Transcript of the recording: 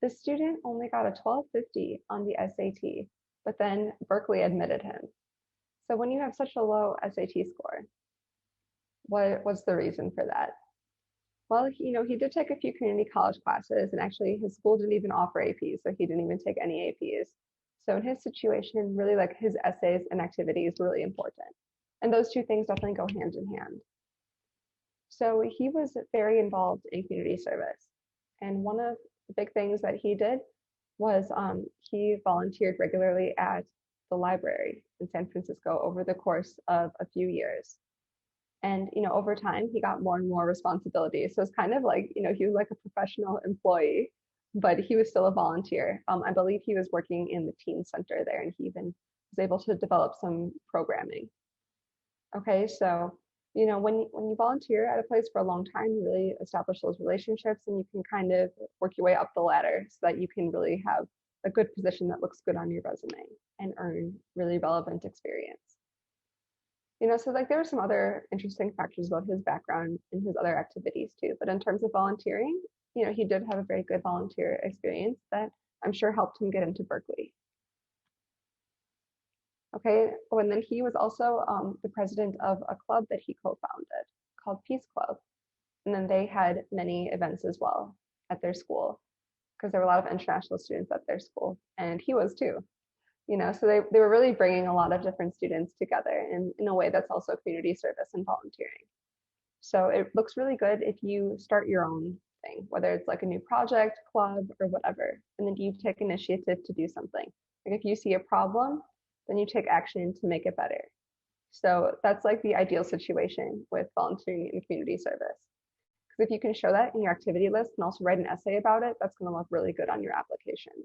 The student only got a 1250 on the SAT, but then Berkeley admitted him. So when you have such a low SAT score, what was the reason for that? Well, he did take a few community college classes, and actually his school didn't even offer APs, so he didn't even take any APs. So in his situation, really like his essays and activities were really important. And those two things definitely go hand in hand. So he was very involved in community service. And one of the big things that he did was he volunteered regularly at the library in San Francisco over the course of a few years. And, over time, he got more and more responsibilities. So it's kind of like, he was like a professional employee, but he was still a volunteer. I believe he was working in the teen center there, and he even was able to develop some programming. Okay, so, when you volunteer at a place for a long time, you really establish those relationships, and you can kind of work your way up the ladder so that you can really have a good position that looks good on your resume and earn really relevant experience. So like there were some other interesting factors about his background and his other activities too. But in terms of volunteering, he did have a very good volunteer experience that I'm sure helped him get into Berkeley. Okay, and then he was also the president of a club that he co-founded called Peace Club. And then they had many events as well at their school because there were a lot of international students at their school, and he was too. So they were really bringing a lot of different students together in a way that's also community service and volunteering. So it looks really good if you start your own thing, whether it's like a new project, club, or whatever, and then you take initiative to do something. Like if you see a problem, then you take action to make it better. So that's like the ideal situation with volunteering in community service. Because if you can show that in your activity list and also write an essay about it, that's going to look really good on your applications.